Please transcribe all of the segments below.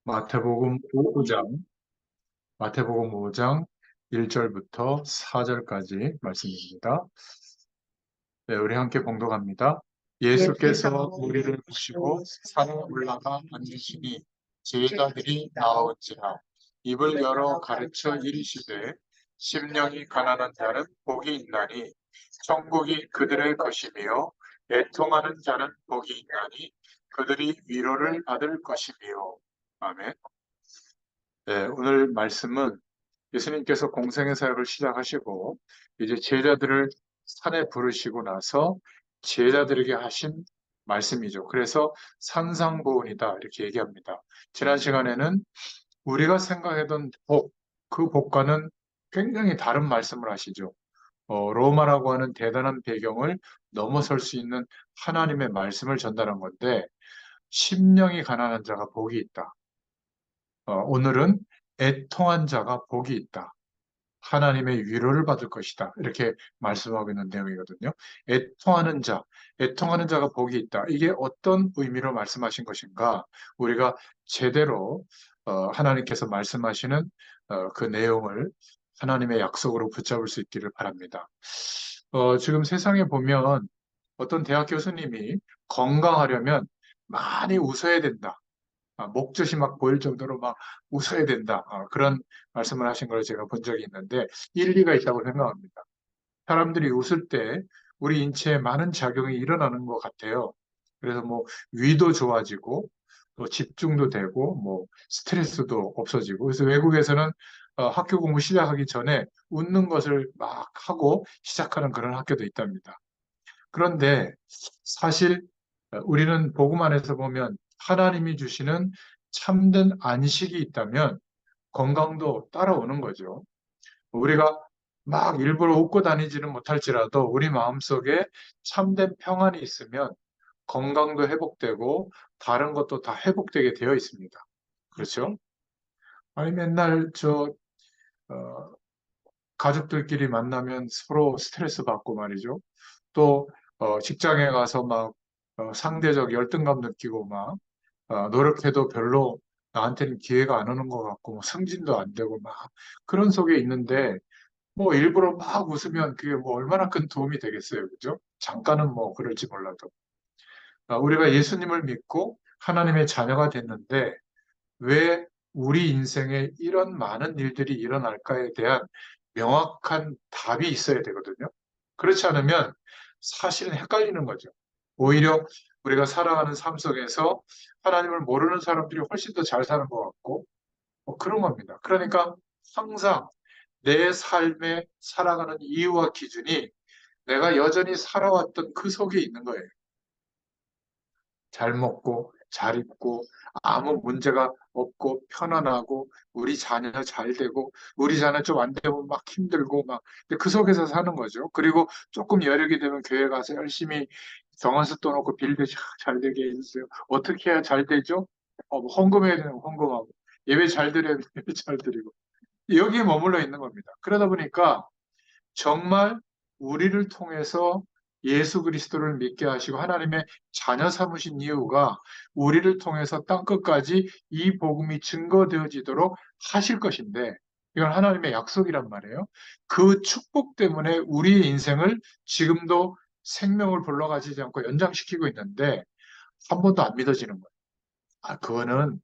마태복음 5장, 마태복음 5장 1절부터 4절까지 말씀입니다. 네, 우리 함께 봉독합니다. 예수께서 무리를 보시고 산에 올라가 앉으시니 제자들이 나온지라 입을 열어 가르쳐 이르시되 심령이 가난한 자는 복이 있나니 천국이 그들의 것이며 애통하는 자는 복이 있나니 그들이 위로를 받을 것이며 아멘. 네, 오늘 말씀은 예수님께서 공생의 사역을 시작하시고 이제 제자들을 산에 부르시고 나서 제자들에게 하신 말씀이죠. 그래서 산상보훈이다 이렇게 얘기합니다. 지난 시간에는 우리가 생각하던 복, 그 복과는 굉장히 다른 말씀을 하시죠. 로마라고 하는 대단한 배경을 넘어설 수 있는 하나님의 말씀을 전달한 건데 심령이 가난한 자가 복이 있다. 오늘은 애통한 자가 복이 있다. 하나님의 위로를 받을 것이다. 이렇게 말씀하고 있는 내용이거든요. 애통하는 자, 애통하는 자가 복이 있다. 이게 어떤 의미로 말씀하신 것인가? 우리가 제대로 하나님께서 말씀하시는 그 내용을 하나님의 약속으로 붙잡을 수 있기를 바랍니다. 지금 세상에 보면 어떤 대학 교수님이 건강하려면 많이 웃어야 된다. 목젖이 막 보일 정도로 막 웃어야 된다. 그런 말씀을 하신 걸 제가 본 적이 있는데 일리가 있다고 생각합니다. 사람들이 웃을 때 우리 인체에 많은 작용이 일어나는 것 같아요. 그래서 뭐 위도 좋아지고 또 집중도 되고 뭐 스트레스도 없어지고 그래서 외국에서는 학교 공부 시작하기 전에 웃는 것을 막 하고 시작하는 그런 학교도 있답니다. 그런데 사실 우리는 복음 안에서 보면 하나님이 주시는 참된 안식이 있다면 건강도 따라오는 거죠. 우리가 막 일부러 웃고 다니지는 못할지라도 우리 마음속에 참된 평안이 있으면 건강도 회복되고 다른 것도 다 회복되게 되어 있습니다. 그렇죠? 아니 맨날 어, 가족들끼리 만나면 서로 스트레스 받고 말이죠. 또 직장에 가서 막 상대적 열등감 느끼고 막 노력해도 별로 나한테는 기회가 안 오는 것 같고 뭐 승진도 안 되고 막 그런 속에 있는데 뭐 일부러 막 웃으면 그게 뭐 얼마나 큰 도움이 되겠어요, 그죠? 잠깐은 뭐 그럴지 몰라도 우리가 예수님을 믿고 하나님의 자녀가 됐는데 왜 우리 인생에 이런 많은 일들이 일어날까에 대한 명확한 답이 있어야 되거든요. 그렇지 않으면 사실은 헷갈리는 거죠. 오히려 우리가 살아가는 삶 속에서 하나님을 모르는 사람들이 훨씬 더 잘 사는 것 같고, 뭐 그런 겁니다. 그러니까 항상 내 삶에 살아가는 이유와 기준이 내가 여전히 살아왔던 그 속에 있는 거예요. 잘 먹고, 잘 입고, 아무 문제가 없고, 편안하고, 우리 자녀 잘 되고, 우리 자녀 좀 안 되면 막 힘들고, 막, 근데 그 속에서 사는 거죠. 그리고 조금 여력이 되면 교회 가서 열심히 정한수 떠놓고 빌드 잘 되게 해주세요. 어떻게 해야 잘 되죠? 뭐 헌금해야 되는 거 헌금하고, 예배 잘 드려야 되는 예배 잘 드리고. 여기에 머물러 있는 겁니다. 그러다 보니까 정말 우리를 통해서 예수 그리스도를 믿게 하시고 하나님의 자녀 삼으신 이유가 우리를 통해서 땅끝까지 이 복음이 증거되어지도록 하실 것인데 이건 하나님의 약속이란 말이에요. 그 축복 때문에 우리의 인생을 지금도 생명을 불러가지지 않고 연장시키고 있는데 한 번도 안 믿어지는 거예요. 그거는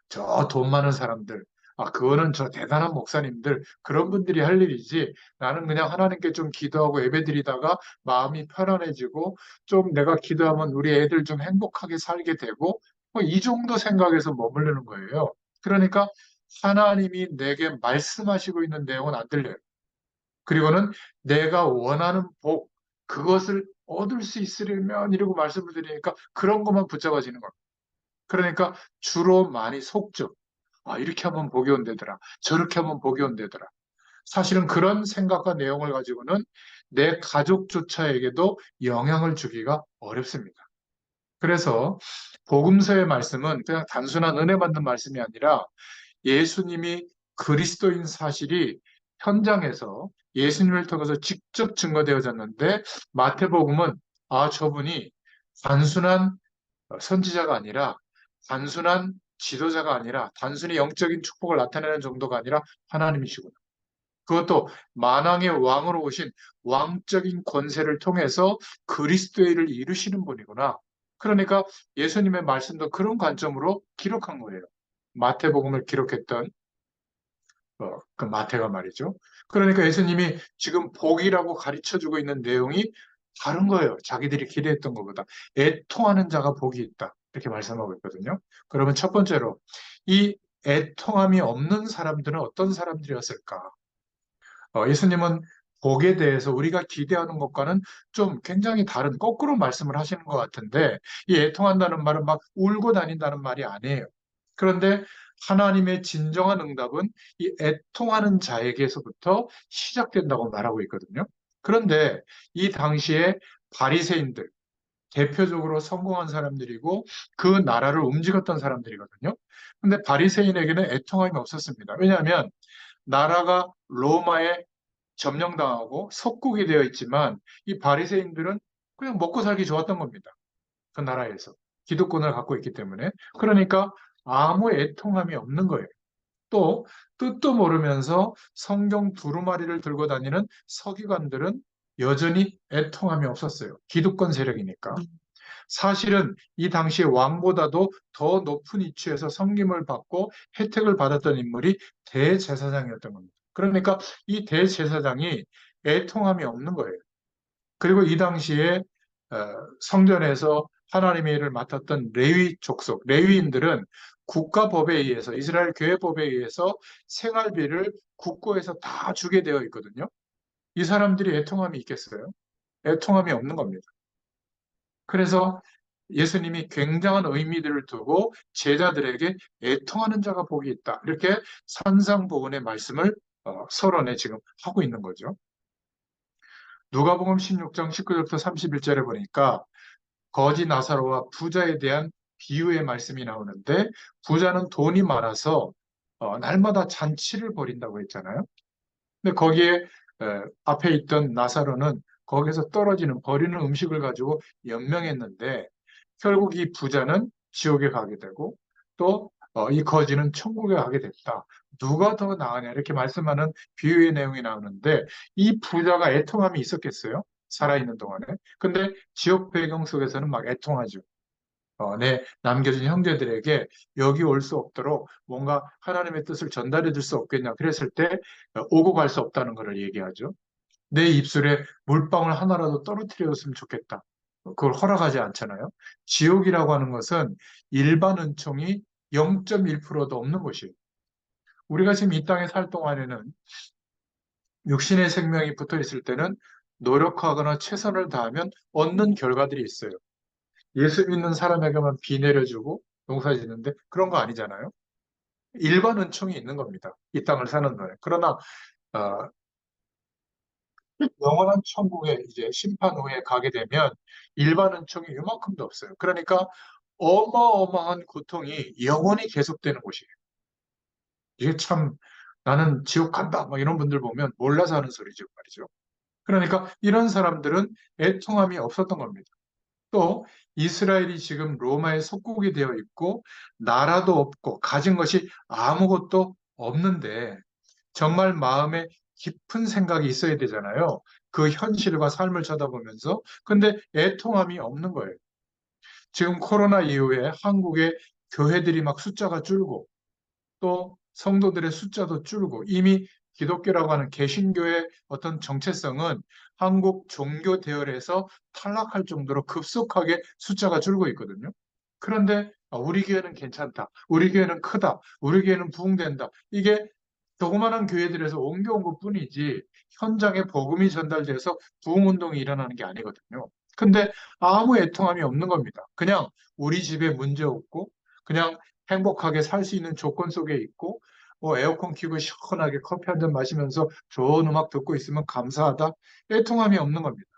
저 돈 많은 사람들, 그거는 저 대단한 목사님들, 그런 분들이 할 일이지. 나는 그냥 하나님께 좀 기도하고 예배드리다가 마음이 편안해지고, 좀 내가 기도하면 우리 애들 좀 행복하게 살게 되고, 뭐 이 정도 생각에서 머무르는 거예요. 그러니까 하나님이 내게 말씀하시고 있는 내용은 안 들려요. 그리고는 내가 원하는 복, 그것을 얻을 수 있으려면 이러고 말씀을 드리니까 그런 것만 붙잡아지는 겁니다. 그러니까 주로 많이 속죠. 이렇게 하면 복이 온대더라. 저렇게 하면 복이 온대더라. 사실은 그런 생각과 내용을 가지고는 내 가족조차에게도 영향을 주기가 어렵습니다. 그래서 복음서의 말씀은 그냥 단순한 은혜 받는 말씀이 아니라 예수님이 그리스도인 사실이 현장에서 예수님을 통해서 직접 증거되어졌는데 마태복음은 저분이 단순한 선지자가 아니라 단순한 지도자가 아니라 단순히 영적인 축복을 나타내는 정도가 아니라 하나님이시구나. 그것도 만왕의 왕으로 오신 왕적인 권세를 통해서 그리스도의 일을 이루시는 분이구나. 그러니까 예수님의 말씀도 그런 관점으로 기록한 거예요. 마태복음을 기록했던 그 마태가 말이죠. 그러니까 예수님이 지금 복이라고 가르쳐주고 있는 내용이 다른 거예요. 자기들이 기대했던 것보다. 애통하는 자가 복이 있다. 이렇게 말씀하고 있거든요. 그러면 첫 번째로 이 애통함이 없는 사람들은 어떤 사람들이었을까? 예수님은 복에 대해서 우리가 기대하는 것과는 좀 굉장히 다른 거꾸로 말씀을 하시는 것 같은데 이 애통한다는 말은 막 울고 다닌다는 말이 아니에요. 그런데 하나님의 진정한 응답은 이 애통하는 자에게서부터 시작된다고 말하고 있거든요. 그런데 이 당시에 바리새인들, 대표적으로 성공한 사람들이고 그 나라를 움직였던 사람들이거든요. 근데 바리새인에게는 애통함이 없었습니다. 왜냐하면 나라가 로마에 점령당하고 속국이 되어 있지만 이 바리새인들은 그냥 먹고 살기 좋았던 겁니다. 그 나라에서. 기득권을 갖고 있기 때문에. 그러니까 아무 애통함이 없는 거예요. 또 뜻도 모르면서 성경 두루마리를 들고 다니는 서기관들은 여전히 애통함이 없었어요. 기득권 세력이니까. 사실은 이 당시 왕보다도 더 높은 위치에서 섬김을 받고 혜택을 받았던 인물이 대제사장이었던 겁니다. 그러니까 이 대제사장이 애통함이 없는 거예요. 그리고 이 당시에 어, 성전에서 하나님의 일을 맡았던 레위 족속, 레위인들은 국가법에 의해서 이스라엘 교회법에 의해서 생활비를 국고에서 다 주게 되어 있거든요. 이 사람들이 애통함이 있겠어요? 애통함이 없는 겁니다. 그래서 예수님이 굉장한 의미들을 두고 제자들에게 애통하는 자가 복이 있다. 이렇게 산상보훈의 말씀을 서론에 지금 하고 있는 거죠. 누가복음 16장 19절부터 31절에 보니까 거지 나사로와 부자에 대한 비유의 말씀이 나오는데 부자는 돈이 많아서 날마다 잔치를 벌인다고 했잖아요. 근데 거기에 앞에 있던 나사로는 거기서 떨어지는 버리는 음식을 가지고 연명했는데 결국 이 부자는 지옥에 가게 되고 또 이 거지는 천국에 가게 됐다. 누가 더 나으냐 이렇게 말씀하는 비유의 내용이 나오는데 이 부자가 애통함이 있었겠어요? 살아있는 동안에. 근데 지옥 배경 속에서는 막 애통하죠. 내 남겨진 형제들에게 여기 올 수 없도록 뭔가 하나님의 뜻을 전달해 줄 수 없겠냐. 그랬을 때 오고 갈 수 없다는 것을 얘기하죠. 내 입술에 물방울 하나라도 떨어뜨렸으면 좋겠다. 그걸 허락하지 않잖아요. 지옥이라고 하는 것은 일반 은총이 0.1%도 없는 곳이에요. 우리가 지금 이 땅에 살 동안에는 육신의 생명이 붙어 있을 때는 노력하거나 최선을 다하면 얻는 결과들이 있어요. 예수 믿는 사람에게만 비 내려주고 농사 짓는데 그런 거 아니잖아요. 일반 은총이 있는 겁니다. 이 땅을 사는 동안. 그러나 어, 영원한 천국에 이제 심판 후에 가게 되면 일반 은총이 이만큼도 없어요. 그러니까 어마어마한 고통이 영원히 계속되는 곳이에요. 이게 참 나는 지옥 간다 막 이런 분들 보면 몰라서 하는 소리죠 말이죠. 그러니까 이런 사람들은 애통함이 없었던 겁니다. 또 이스라엘이 지금 로마의 속국이 되어 있고 나라도 없고 가진 것이 아무것도 없는데 정말 마음에 깊은 생각이 있어야 되잖아요. 그 현실과 삶을 쳐다보면서. 근데 애통함이 없는 거예요. 지금 코로나 이후에 한국의 교회들이 막 숫자가 줄고 또 성도들의 숫자도 줄고 이미 기독교라고 하는 개신교의 어떤 정체성은 한국 종교 대열에서 탈락할 정도로 급속하게 숫자가 줄고 있거든요. 그런데 우리 교회는 괜찮다. 우리 교회는 크다. 우리 교회는 부흥된다. 이게 조그마한 교회들에서 옮겨온 것뿐이지 현장에 복음이 전달돼서 부흥운동이 일어나는 게 아니거든요. 근데 아무 애통함이 없는 겁니다. 그냥 우리 집에 문제 없고 그냥 행복하게 살 수 있는 조건 속에 있고 에어컨 켜고 시원하게 커피 한 잔 마시면서 좋은 음악 듣고 있으면 감사하다. 애통함이 없는 겁니다.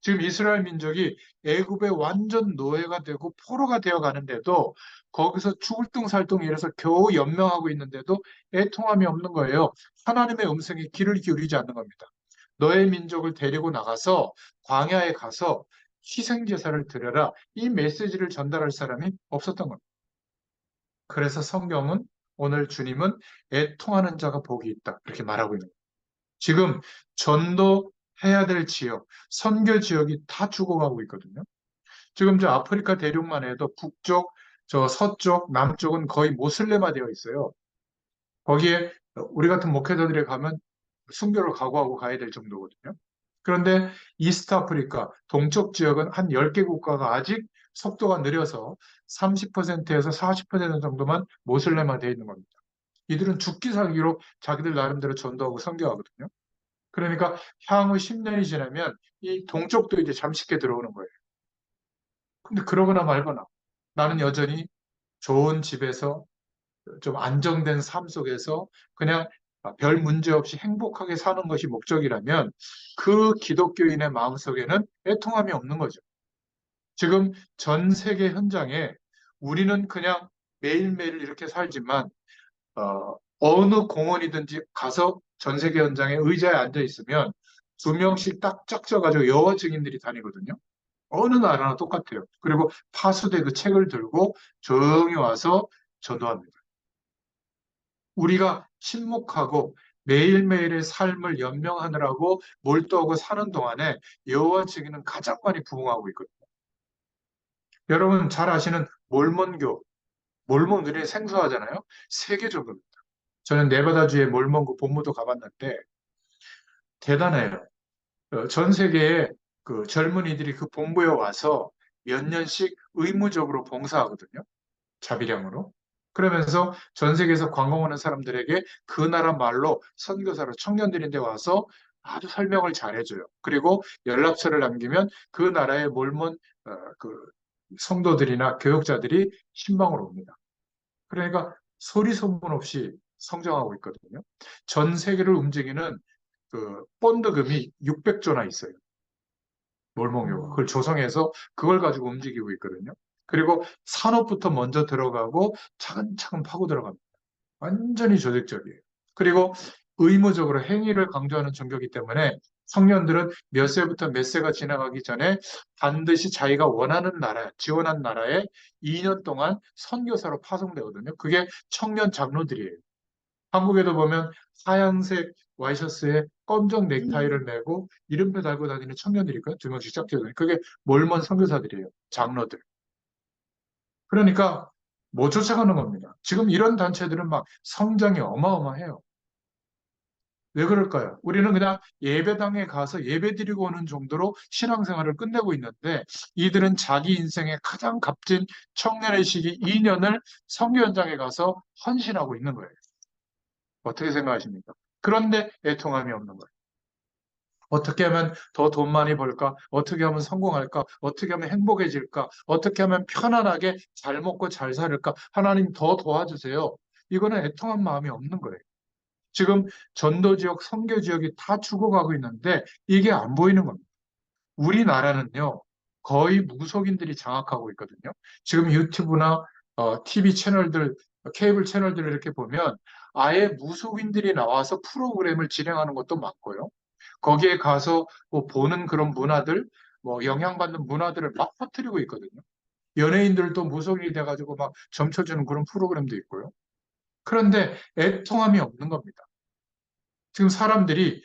지금 이스라엘 민족이 애굽의 완전 노예가 되고 포로가 되어 가는데도 거기서 죽을 둥살둥 이래서 겨우 연명하고 있는데도 애통함이 없는 거예요. 하나님의 음성에 귀를 기울이지 않는 겁니다. 너의 민족을 데리고 나가서 광야에 가서 희생 제사를 드려라. 이 메시지를 전달할 사람이 없었던 겁니다. 그래서 성경은 오늘 주님은 애통하는 자가 복이 있다. 이렇게 말하고 있는 거예요. 지금 전도해야 될 지역, 선교 지역이 다 죽어가고 있거든요. 지금 저 아프리카 대륙만 해도 북쪽, 저 서쪽, 남쪽은 거의 모슬렘화 되어 있어요. 거기에 우리 같은 목회자들이 가면 순교를 각오하고 가야 될 정도거든요. 그런데 이스트 아프리카, 동쪽 지역은 한 10개 국가가 아직 속도가 느려서 30%에서 40% 정도만 모슬렘화 되어 있는 겁니다. 이들은 죽기 살기로 자기들 나름대로 전도하고 선교하거든요. 그러니까 향후 10년이 지나면 이 동쪽도 이제 잠식해 들어오는 거예요. 근데 그러거나 말거나 나는 여전히 좋은 집에서 좀 안정된 삶 속에서 그냥 별 문제 없이 행복하게 사는 것이 목적이라면 그 기독교인의 마음속에는 애통함이 없는 거죠. 지금 전 세계 현장에 우리는 그냥 매일매일 이렇게 살지만 어느 공원이든지 가서 전 세계 현장에 의자에 앉아 있으면 2명씩 딱 짝져가지고 여호 증인들이 다니거든요. 어느 나라나 똑같아요. 그리고 파수대 그 책을 들고 조용히 와서 전도합니다. 우리가 침묵하고 매일매일의 삶을 연명하느라고 몰두하고 사는 동안에 여호와 증인은 가장 많이 부흥하고 있거든요. 여러분 잘 아시는 몰몬교, 몰몬들이 생소하잖아요. 세계적으로. 저는 네바다주의 몰몬 그 본부도 가봤는데 대단해요. 전 세계의 그 젊은이들이 그 본부에 와서 몇 년씩 의무적으로 봉사하거든요. 자비량으로. 그러면서 전 세계에서 관광 오는 사람들에게 그 나라 말로 선교사로 청년들인데 와서 아주 설명을 잘해줘요. 그리고 연락처를 남기면 그 나라의 몰몬 그 성도들이나 교역자들이 신방으로 옵니다. 그러니까 소리 소문 없이 성장하고 있거든요. 전 세계를 움직이는 그 본드금이 600조나 있어요. 몰몬교가. 그걸 조성해서 그걸 가지고 움직이고 있거든요. 그리고 산업부터 먼저 들어가고 차근차근 파고 들어갑니다. 완전히 조직적이에요. 그리고 의무적으로 행위를 강조하는 종교이기 때문에 청년들은 몇 세부터 몇 세가 지나가기 전에 반드시 자기가 원하는 나라, 지원한 나라에 2년 동안 선교사로 파송되거든요. 그게 청년 장로들이에요. 한국에도 보면 하얀색 와이셔츠에 검정 넥타이를 메고 이름표 달고 다니는 청년들이 있거든요. 2명씩 짝 뛰어다니는. 그게 몰몬 선교사들이에요. 장로들. 그러니까 못 쫓아가는 겁니다. 지금 이런 단체들은 막 성장이 어마어마해요. 왜 그럴까요? 우리는 그냥 예배당에 가서 예배 드리고 오는 정도로 신앙생활을 끝내고 있는데 이들은 자기 인생의 가장 값진 청년의 시기 2년을 선교 현장에 가서 헌신하고 있는 거예요. 어떻게 생각하십니까? 그런데 애통함이 없는 거예요. 어떻게 하면 더 돈 많이 벌까? 어떻게 하면 성공할까? 어떻게 하면 행복해질까? 어떻게 하면 편안하게 잘 먹고 잘 살을까? 하나님 더 도와주세요. 이거는 애통한 마음이 없는 거예요. 지금 전도 지역, 선교 지역이 다 죽어가고 있는데 이게 안 보이는 겁니다. 우리나라는요, 거의 무속인들이 장악하고 있거든요. 지금 유튜브나 TV 채널들, 케이블 채널들 이렇게 보면 아예 무속인들이 나와서 프로그램을 진행하는 것도 많고요. 거기에 가서 뭐 보는 그런 문화들, 뭐 영향받는 문화들을 막 퍼뜨리고 있거든요. 연예인들도 무속인이 돼가지고 막 점쳐주는 그런 프로그램도 있고요. 그런데 애통함이 없는 겁니다. 지금 사람들이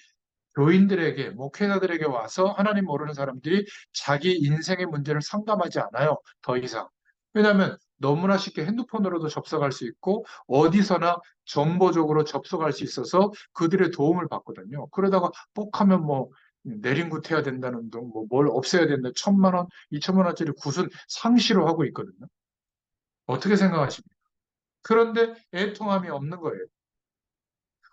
교인들에게, 목회자들에게 와서 하나님 모르는 사람들이 자기 인생의 문제를 상담하지 않아요. 더 이상. 왜냐하면 너무나 쉽게 핸드폰으로도 접속할 수 있고 어디서나 정보적으로 접속할 수 있어서 그들의 도움을 받거든요. 그러다가 뻑하면 뭐 내린굿 해야 된다는 둥, 뭘 없애야 된다. 1,000만 원, 2천만 원짜리 굿은 상시로 하고 있거든요. 어떻게 생각하십니까? 그런데 애통함이 없는 거예요.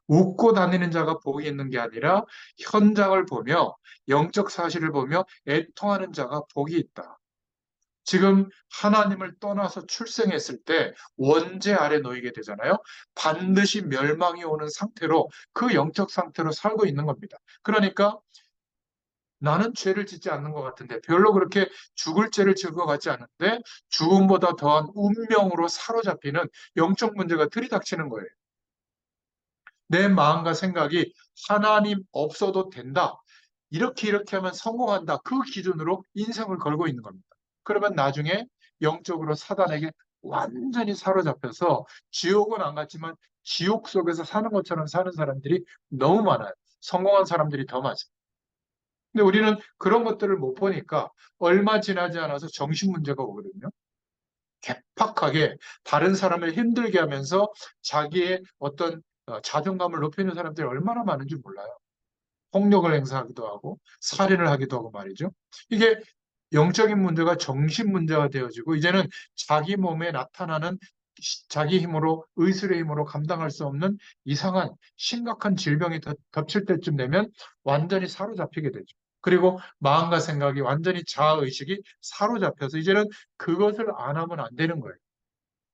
웃고 다니는 자가 복이 있는 게 아니라 현장을 보며 영적 사실을 보며 애통하는 자가 복이 있다. 지금 하나님을 떠나서 출생했을 때 원죄 아래 놓이게 되잖아요. 반드시 멸망이 오는 상태로 그 영적 상태로 살고 있는 겁니다. 그러니까 나는 죄를 짓지 않는 것 같은데 별로 그렇게 죽을 죄를 지을 것 같지 않은데 죽음보다 더한 운명으로 사로잡히는 영적 문제가 들이닥치는 거예요. 내 마음과 생각이 하나님 없어도 된다. 이렇게 하면 성공한다. 그 기준으로 인생을 걸고 있는 겁니다. 그러면 나중에 영적으로 사단에게 완전히 사로잡혀서 지옥은 안 갔지만 지옥 속에서 사는 것처럼 사는 사람들이 너무 많아요. 성공한 사람들이 더 많습니다. 근데 우리는 그런 것들을 못 보니까 얼마 지나지 않아서 정신 문제가 오거든요. 개팍하게 다른 사람을 힘들게 하면서 자기의 어떤 자존감을 높이는 사람들이 얼마나 많은지 몰라요. 폭력을 행사하기도 하고 살인을 하기도 하고 말이죠. 이게 영적인 문제가 정신 문제가 되어지고 이제는 자기 몸에 나타나는 자기 힘으로 의술의 힘으로 감당할 수 없는 이상한 심각한 질병이 덮칠 때쯤 되면 완전히 사로잡히게 되죠. 그리고 마음과 생각이 완전히 자아의식이 사로잡혀서 이제는 그것을 안 하면 안 되는 거예요.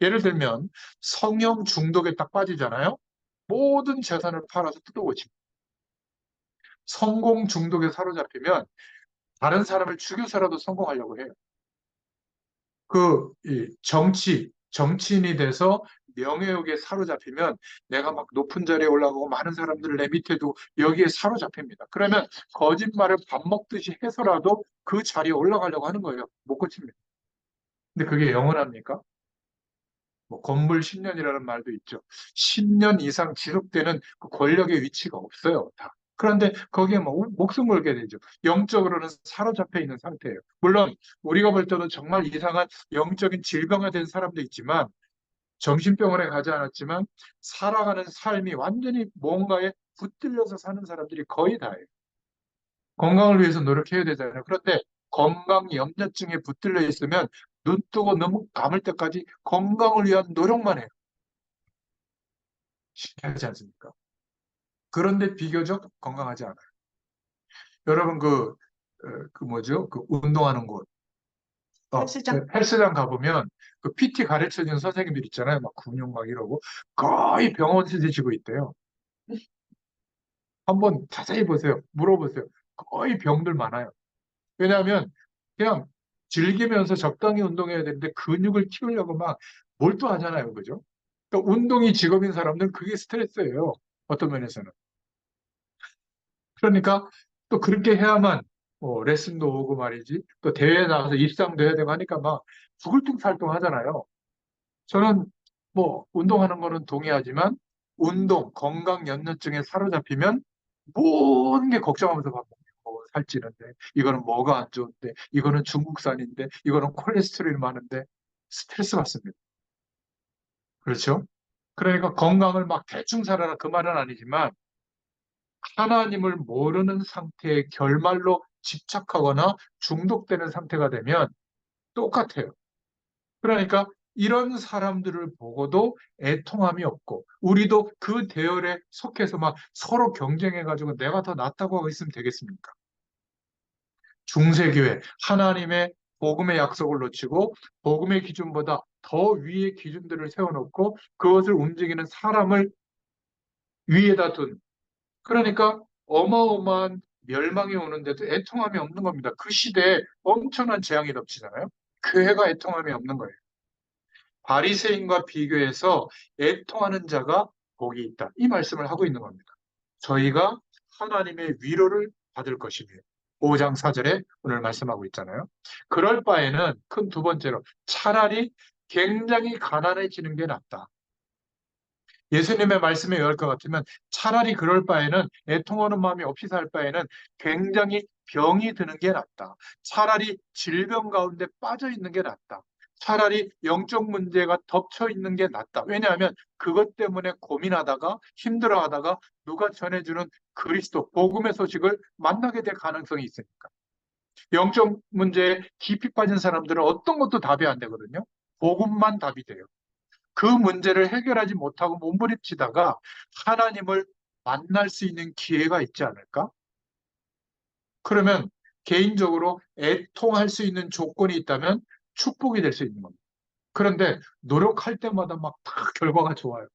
예를 들면 성형 중독에 딱 빠지잖아요. 모든 재산을 팔아서 뜯어고칩니다. 성공 중독에 사로잡히면 다른 사람을 죽여서라도 성공하려고 해요. 이 정치인이 돼서 명예욕에 사로잡히면 내가 막 높은 자리에 올라가고 많은 사람들을 내 밑에 두고 여기에 사로잡힙니다. 그러면 거짓말을 밥 먹듯이 해서라도 그 자리에 올라가려고 하는 거예요. 못 고칩니다. 근데 그게 영원합니까? 뭐 건물 10년이라는 말도 있죠. 10년 이상 지속되는 그 권력의 위치가 없어요. 다. 그런데 거기에 뭐 목숨 걸게 되죠. 영적으로는 사로잡혀 있는 상태예요. 물론 우리가 볼 때도 정말 이상한 영적인 질병이 된 사람도 있지만 정신병원에 가지 않았지만 살아가는 삶이 완전히 뭔가에 붙들려서 사는 사람들이 거의 다예요. 건강을 위해서 노력해야 되잖아요. 그런데 건강 염려증에 붙들려 있으면 눈 뜨고 너무 감을 때까지 건강을 위한 노력만 해요. 신기하지 않습니까? 그런데 비교적 건강하지 않아요. 여러분 그 뭐죠? 그 운동하는 곳, 헬스장? 헬스장 가보면 그 PT 가르쳐주는 선생님들 있잖아요. 막 근육 막 이러고 거의 병원 쓰시고 있대요. 한번 자세히 보세요. 물어보세요. 거의 병들 많아요. 왜냐하면 그냥 즐기면서 적당히 운동해야 되는데 근육을 키우려고 막 몰두하잖아요. 그죠? 또 운동이 직업인 사람들은 그게 스트레스예요. 어떤 면에서는. 그러니까 또 그렇게 해야만 레슨도 오고 말이지. 또 대회에 나가서 입상도 해야 되고 하니까 막 죽을 둥살둥 하잖아요. 저는 뭐 운동하는 거는 동의하지만 운동, 건강 연료증에 사로잡히면 모든 게 걱정하면서 밥 먹고 살찌는데 이거는 뭐가 안 좋은데 이거는 중국산인데 이거는 콜레스테롤이 많은데 스트레스 받습니다. 그렇죠? 그러니까 건강을 막 대충 살아라 그 말은 아니지만 하나님을 모르는 상태의 결말로 집착하거나 중독되는 상태가 되면 똑같아요. 그러니까 이런 사람들을 보고도 애통함이 없고 우리도 그 대열에 속해서 막 서로 경쟁해가지고 내가 더 낫다고 하고 있으면 되겠습니까? 중세교회 하나님의 복음의 약속을 놓치고 복음의 기준보다 더 위의 기준들을 세워놓고 그것을 움직이는 사람을 위에다 둔 그러니까 어마어마한 멸망이 오는데도 애통함이 없는 겁니다. 그 시대에 엄청난 재앙이 덮치잖아요. 교회가 애통함이 없는 거예요. 바리새인과 비교해서 애통하는 자가 복이 있다. 이 말씀을 하고 있는 겁니다. 저희가 하나님의 위로를 받을 것이며 5장 4절에 오늘 말씀하고 있잖아요. 그럴 바에는 큰 두 번째로 차라리 굉장히 가난해지는 게 낫다. 예수님의 말씀에 의할 것 같으면 차라리 그럴 바에는 애통하는 마음이 없이 살 바에는 굉장히 병이 드는 게 낫다. 차라리 질병 가운데 빠져 있는 게 낫다. 차라리 영적 문제가 덮쳐 있는 게 낫다. 왜냐하면 그것 때문에 고민하다가 힘들어하다가 누가 전해주는 그리스도 복음의 소식을 만나게 될 가능성이 있으니까. 영적 문제에 깊이 빠진 사람들은 어떤 것도 답이 안 되거든요. 복음만 답이 돼요. 그 문제를 해결하지 못하고 몸부림치다가 하나님을 만날 수 있는 기회가 있지 않을까? 그러면 개인적으로 애통할 수 있는 조건이 있다면 축복이 될 수 있는 겁니다. 그런데 노력할 때마다 막 다 결과가 좋아요.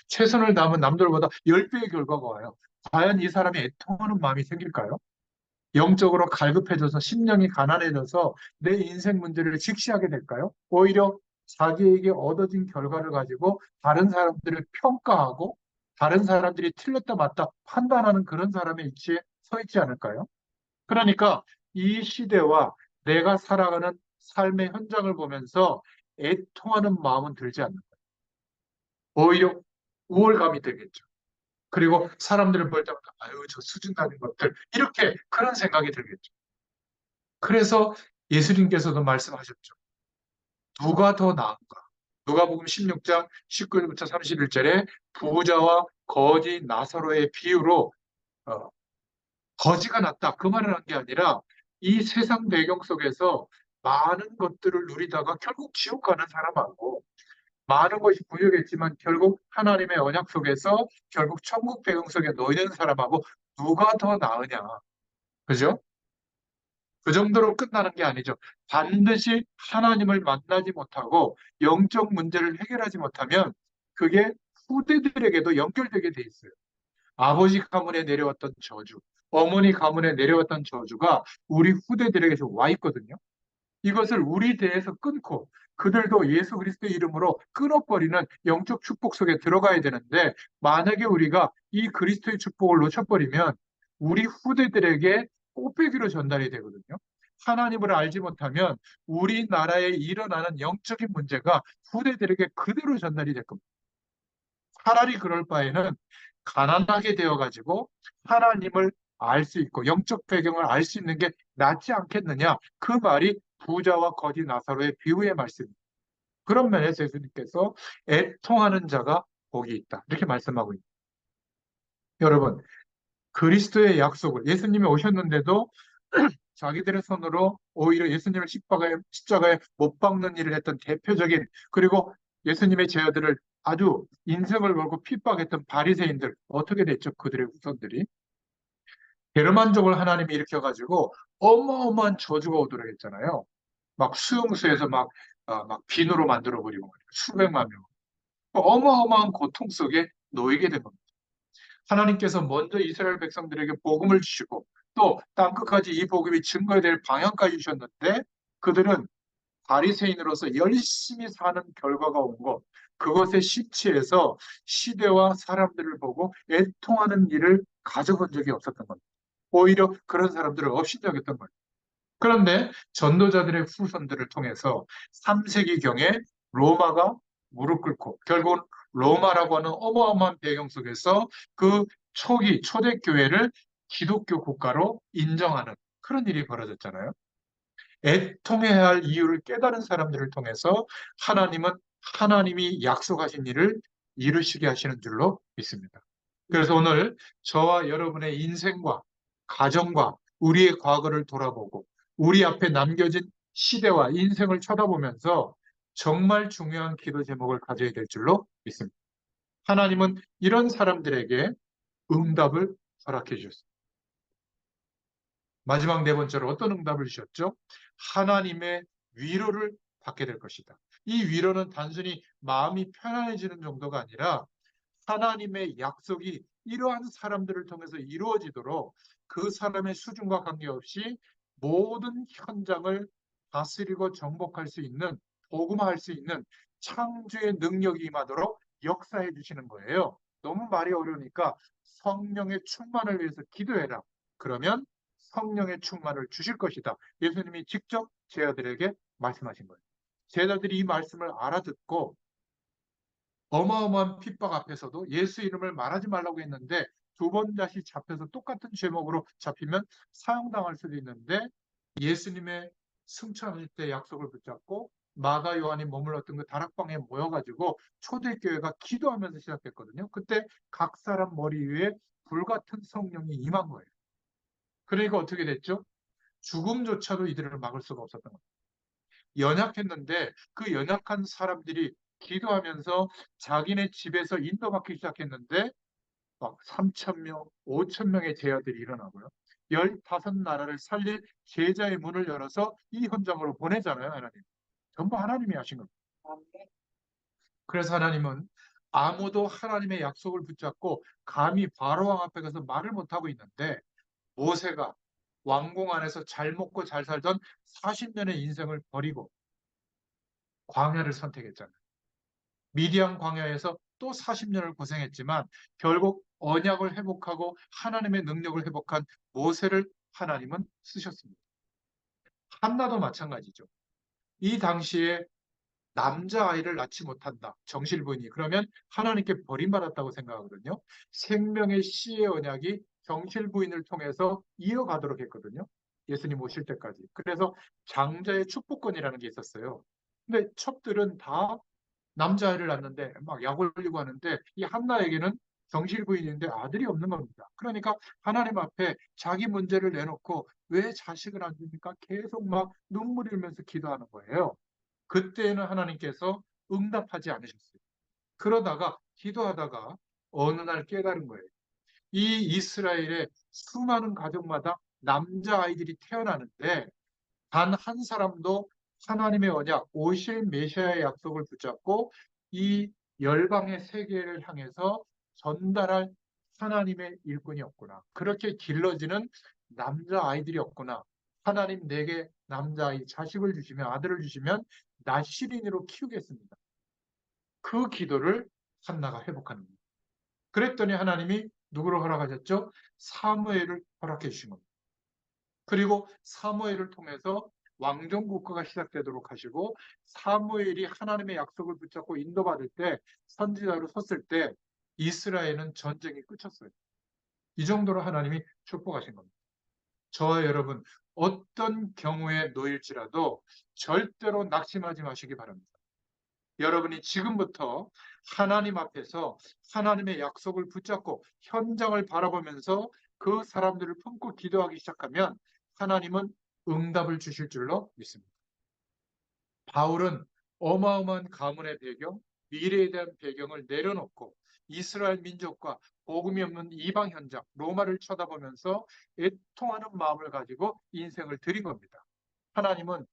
최선을 다하면 남들보다 10배의 결과가 와요. 과연 이 사람이 애통하는 마음이 생길까요? 영적으로 갈급해져서 심령이 가난해져서 내 인생 문제를 직시하게 될까요? 오히려 자기에게 얻어진 결과를 가지고 다른 사람들을 평가하고 다른 사람들이 틀렸다 맞다 판단하는 그런 사람의 위치에 서 있지 않을까요? 그러니까 이 시대와 내가 살아가는 삶의 현장을 보면서 애통하는 마음은 들지 않는 거예요. 오히려 우월감이 들겠죠. 그리고 사람들을 볼 때마다 아유 저 수준 낮은 것들 이렇게 그런 생각이 들겠죠. 그래서 예수님께서도 말씀하셨죠. 누가 더 나은가? 누가복음 16장 19절부터 31절에 부자와 거지 나사로의 비유로 어, 거지가 낫다 그 말을 한 게 아니라 이 세상 배경 속에서 많은 것들을 누리다가 결국 지옥 가는 사람하고 많은 것이 부여했지만 결국 하나님의 언약 속에서 결국 천국 배경 속에 놓이는 사람하고 누가 더 나으냐. 그죠? 그 정도로 끝나는 게 아니죠. 반드시 하나님을 만나지 못하고 영적 문제를 해결하지 못하면 그게 후대들에게도 연결되게 돼 있어요. 아버지 가문에 내려왔던 저주, 어머니 가문에 내려왔던 저주가 우리 후대들에게서 와 있거든요. 이것을 우리 대에서 끊고 그들도 예수 그리스도의 이름으로 끊어버리는 영적 축복 속에 들어가야 되는데 만약에 우리가 이 그리스도의 축복을 놓쳐버리면 우리 후대들에게 꽃배기로 전달이 되거든요. 하나님을 알지 못하면 우리나라에 일어나는 영적인 문제가 후대들에게 그대로 전달이 될 겁니다. 차라리 그럴 바에는 가난하게 되어가지고 하나님을 알 수 있고 영적 배경을 알 수 있는 게 낫지 않겠느냐. 그 말이 부자와 거지 나사로의 비유의 말씀입니다. 그런 면에서 예수님께서 애통하는 자가 복이 있다. 이렇게 말씀하고 있습니다. 여러분, 그리스도의 약속을 예수님이 오셨는데도 자기들의 손으로 오히려 예수님을 십자가에 못 박는 일을 했던 대표적인 그리고 예수님의 제자들을 아주 인생을 걸고 핍박했던 바리새인들 어떻게 됐죠? 그들의 후손들이 게르만족을 하나님이 일으켜가지고 어마어마한 저주가 오도록 했잖아요. 막 수용소에서 막 비누로 만들어 버리고 수백만 명 어마어마한 고통 속에 놓이게 된 겁니다. 하나님께서 먼저 이스라엘 백성들에게 복음을 주시고 또 땅끝까지 이 복음이 증거될 방향까지 주셨는데 그들은 바리새인으로서 열심히 사는 결과가 온 것, 그것에 심취해서 시대와 사람들을 보고 애통하는 일을 가져본 적이 없었던 겁니다. 오히려 그런 사람들을 업신여겼던 거예요. 그런데 전도자들의 후손들을 통해서 3세기경에 로마가 무릎 꿇고 결국은 로마라고 하는 어마어마한 배경 속에서 그 초기 초대교회를 기독교 국가로 인정하는 그런 일이 벌어졌잖아요. 애통해야 할 이유를 깨달은 사람들을 통해서 하나님은 하나님이 약속하신 일을 이루시게 하시는 줄로 믿습니다. 그래서 오늘 저와 여러분의 인생과 가정과 우리의 과거를 돌아보고 우리 앞에 남겨진 시대와 인생을 쳐다보면서 정말 중요한 기도 제목을 가져야 될 줄로 믿습니다. 하나님은 이런 사람들에게 응답을 허락해 주셨습니다. 마지막 네 번째로 어떤 응답을 주셨죠? 하나님의 위로를 받게 될 것이다. 이 위로는 단순히 마음이 편안해지는 정도가 아니라 하나님의 약속이 이러한 사람들을 통해서 이루어지도록 그 사람의 수준과 관계없이 모든 현장을 다스리고 정복할 수 있는, 복음화할 수 있는 창조의 능력이 임하도록 역사해 주시는 거예요. 너무 말이 어려우니까 성령의 충만을 위해서 기도해라. 그러면 성령의 충만을 주실 것이다. 예수님이 직접 제자들에게 말씀하신 거예요. 제자들이 이 말씀을 알아듣고 어마어마한 핍박 앞에서도 예수 이름을 말하지 말라고 했는데 두 번 다시 잡혀서 똑같은 제목으로 잡히면 사형당할 수도 있는데 예수님의 승천할 때 약속을 붙잡고 마가 요한이 머물렀던 그 다락방에 모여가지고 초대교회가 기도하면서 시작했거든요. 그때 각 사람 머리 위에 불같은 성령이 임한 거예요. 그러니까 어떻게 됐죠? 죽음조차도 이들을 막을 수가 없었던 겁니다. 연약했는데 그 연약한 사람들이 기도하면서 자기네 집에서 인도받기 시작했는데 막 3천 명, 5천 명의 제자들이 일어나고요. 15나라를 살릴 제자의 문을 열어서 이 현장으로 보내잖아요, 하나님. 전부 하나님이 하신 겁니다. 그래서 하나님은 아무도 하나님의 약속을 붙잡고 감히 바로왕 앞에 가서 말을 못하고 있는데 모세가 왕궁 안에서 잘 먹고 잘 살던 40년의 인생을 버리고 광야를 선택했잖아요. 미디안 광야에서 또 40년을 고생했지만 결국 언약을 회복하고 하나님의 능력을 회복한 모세를 하나님은 쓰셨습니다. 한나도 마찬가지죠. 이 당시에 남자아이를 낳지 못한다. 정실부인이. 그러면 하나님께 버림받았다고 생각하거든요. 생명의 씨의 언약이 정실부인을 통해서 이어가도록 했거든요. 예수님 오실 때까지. 그래서 장자의 축복권이라는 게 있었어요. 근데 첩들은 다 남자아이를 낳는데 막 약 올리고 하는데 이 한나에게는 정실부인인데 아들이 없는 겁니다. 그러니까 하나님 앞에 자기 문제를 내놓고 왜 자식을 안 줍니까? 계속 막 눈물 흘리면서 기도하는 거예요. 그때는 하나님께서 응답하지 않으셨어요. 그러다가 기도하다가 어느 날 깨달은 거예요. 이 이스라엘의 수많은 가족마다 남자아이들이 태어나는데 단 한 사람도 하나님의 언약, 오실 메시아의 약속을 붙잡고 이 열방의 세계를 향해서 전달할 하나님의 일꾼이 없구나. 그렇게 길러지는 남자아이들이 없구나. 하나님 내게 남자아이, 자식을 주시면, 아들을 주시면 나 시린이로 키우겠습니다. 그 기도를 한나가 회복하는 거예요. 그랬더니 하나님이 누구를 허락하셨죠? 사무엘을 허락해 주신 겁니다. 그리고 사무엘을 통해서 왕정 국가가 시작되도록 하시고 사무엘이 하나님의 약속을 붙잡고 인도받을 때 선지자로 섰을 때 이스라엘은 전쟁이 끝쳤어요. 이 정도로 하나님이 축복하신 겁니다. 저와 여러분 어떤 경우에 놓일지라도 절대로 낙심하지 마시기 바랍니다. 여러분이 지금부터 하나님 앞에서 하나님의 약속을 붙잡고 현장을 바라보면서 그 사람들을 품고 기도하기 시작하면 하나님은 응답을 주실 줄로 믿습니다. 바울은 어마어마한 가문의 배경, 미래에 대한 배경을 내려놓고 이스라엘 민족과 복음이 없는 이방 현장, 로마를 쳐다보면서 애통하는 마음을 가지고 인생을 드린 겁니다. 하나님은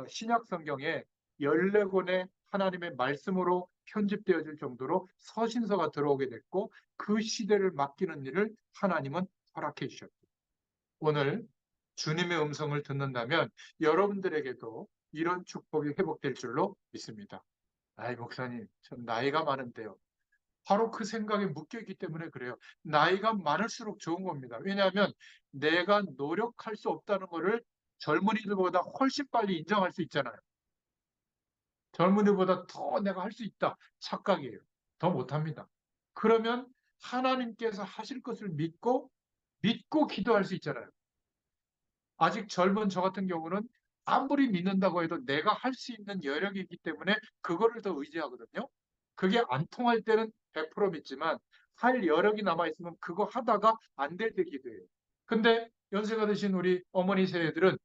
신약 성경에 14권의 하나님의 말씀으로 편집되어질 정도로 서신서가 들어오게 됐고 그 시대를 맡기는 일을 하나님은 허락해 주셨고 오늘 주님의 음성을 듣는다면 여러분들에게도 이런 축복이 회복될 줄로 믿습니다. 아이, 목사님, 전 나이가 많은데요. 바로 그 생각에 묶여있기 때문에 그래요. 나이가 많을수록 좋은 겁니다. 왜냐하면 내가 노력할 수 없다는 것을 젊은이들보다 훨씬 빨리 인정할 수 있잖아요. 젊은이보다 더 내가 할 수 있다. 착각이에요. 더 못합니다. 그러면 하나님께서 하실 것을 믿고 기도할 수 있잖아요. 아직 젊은 저 같은 경우는 아무리 믿는다고 해도 내가 할 수 있는 여력이 있기 때문에 그거를 더 의지하거든요. 그게 안 통할 때는 100% 믿지만 할 여력이 남아있으면 그거 하다가 안 될 때 기도해요. 근데 연세가 드신 우리 어머니 세대들은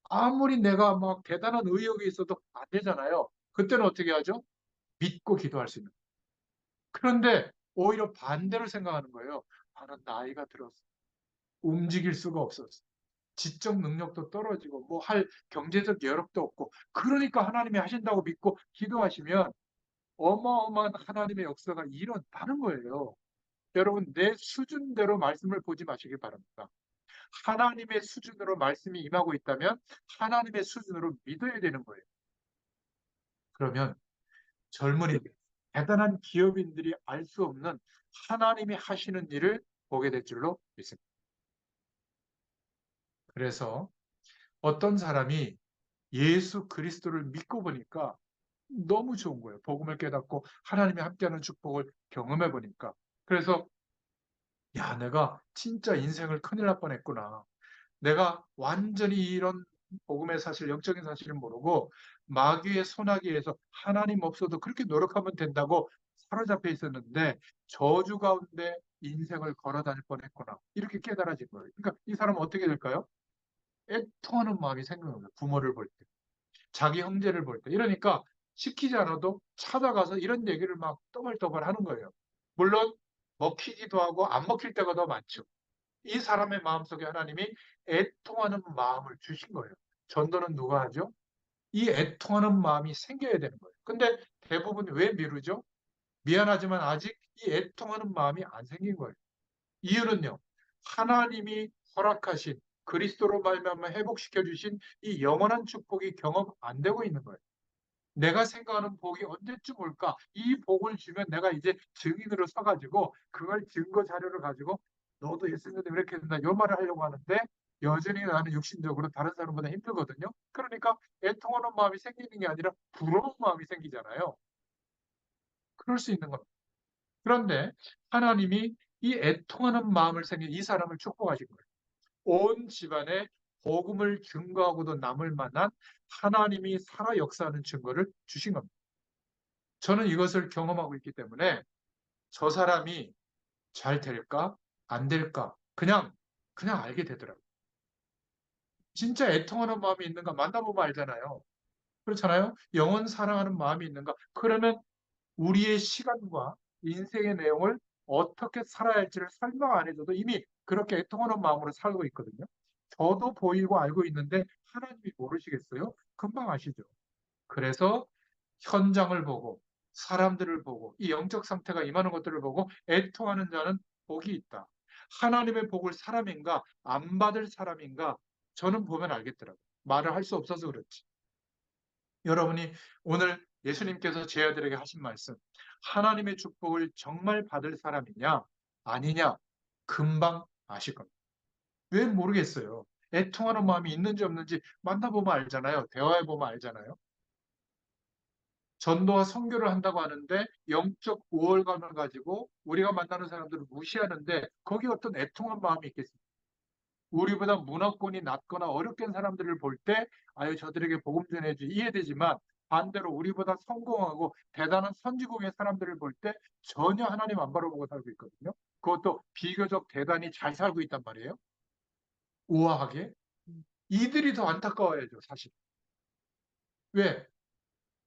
아무리 내가 막 대단한 의욕이 있어도 안 되잖아요. 그때는 어떻게 하죠? 믿고 기도할 수 있는. 그런데 오히려 반대로 생각하는 거예요. 나는 나이가 들었어. 움직일 수가 없었어. 지적 능력도 떨어지고 뭐 할 경제적 여력도 없고 그러니까 하나님이 하신다고 믿고 기도하시면 어마어마한 하나님의 역사가 일어나는 거예요. 여러분 내 수준대로 말씀을 보지 마시기 바랍니다. 하나님의 수준으로 말씀이 임하고 있다면 하나님의 수준으로 믿어야 되는 거예요. 그러면 젊은이들, 대단한 기업인들이 알 수 없는 하나님이 하시는 일을 보게 될 줄로 믿습니다. 그래서 어떤 사람이 예수 그리스도를 믿고 보니까 너무 좋은 거예요. 복음을 깨닫고 하나님이 함께하는 축복을 경험해 보니까. 그래서 야, 내가 진짜 인생을 큰일 날 뻔했구나. 내가 완전히 이런 복음의 사실, 영적인 사실을 모르고 마귀의 손아귀에서 하나님 없어도 그렇게 노력하면 된다고 사로잡혀 있었는데 저주 가운데 인생을 걸어 다닐 뻔했구나. 이렇게 깨달아진 거예요. 그러니까 이 사람은 어떻게 될까요? 애통하는 마음이 생기는 거예요. 부모를 볼 때. 자기 형제를 볼 때. 이러니까 시키지 않아도 찾아가서 이런 얘기를 막 떠벌떠벌 하는 거예요. 물론 먹히기도 하고 안 먹힐 때가 더 많죠. 이 사람의 마음속에 하나님이 애통하는 마음을 주신 거예요. 전도는 누가 하죠? 이 애통하는 마음이 생겨야 되는 거예요. 근데 대부분 왜 미루죠? 미안하지만 아직 이 애통하는 마음이 안 생긴 거예요. 이유는요. 하나님이 허락하신 그리스도로 말미암아 회복시켜 주신 이 영원한 축복이 경험 안 되고 있는 거예요. 내가 생각하는 복이 언제쯤 올까? 이 복을 주면 내가 이제 증인으로 서가지고 그걸 증거 자료를 가지고 너도 예수님도 이렇게 된다. 이 말을 하려고 하는데 여전히 나는 육신적으로 다른 사람보다 힘들거든요. 그러니까 애통하는 마음이 생기는 게 아니라 부러운 마음이 생기잖아요. 그럴 수 있는 겁니다. 그런데 하나님이 이 애통하는 마음을 생긴 이 사람을 축복하신 거예요. 온 집안에 복음을 증거하고도 남을 만한 하나님이 살아 역사하는 증거를 주신 겁니다. 저는 이것을 경험하고 있기 때문에 저 사람이 잘 될까? 안 될까? 그냥 알게 되더라고요. 진짜 애통하는 마음이 있는가 만나보면 알잖아요. 그렇잖아요. 영원 사랑하는 마음이 있는가? 그러면 우리의 시간과 인생의 내용을 어떻게 살아야 할지를 설명 안 해줘도 이미 그렇게 애통하는 마음으로 살고 있거든요. 저도 보이고 알고 있는데 하나님이 모르시겠어요? 금방 아시죠. 그래서 현장을 보고 사람들을 보고 이 영적 상태가 임하는 것들을 보고 애통하는 자는 복이 있다. 하나님의 복을 사람인가 안 받을 사람인가 저는 보면 알겠더라고요. 말을 할 수 없어서 그렇지. 여러분이 오늘 예수님께서 제 아들에게 하신 말씀, 하나님의 축복을 정말 받을 사람이냐, 아니냐, 금방 아실 겁니다. 왜 모르겠어요. 애통하는 마음이 있는지 없는지 만나보면 알잖아요. 대화해보면 알잖아요. 전도와 선교를 한다고 하는데 영적 우월감을 가지고 우리가 만나는 사람들을 무시하는데 거기에 어떤 애통한 마음이 있겠습니까? 우리보다 문화권이 낮거나 어렵게 한 사람들을 볼 때, 아유, 저들에게 복음 전해주지 이해되지만 반대로 우리보다 성공하고 대단한 선지국의 사람들을 볼 때 전혀 하나님 안 바라보고 살고 있거든요. 그것도 비교적 대단히 잘 살고 있단 말이에요. 우아하게. 이들이 더 안타까워야죠, 사실. 왜?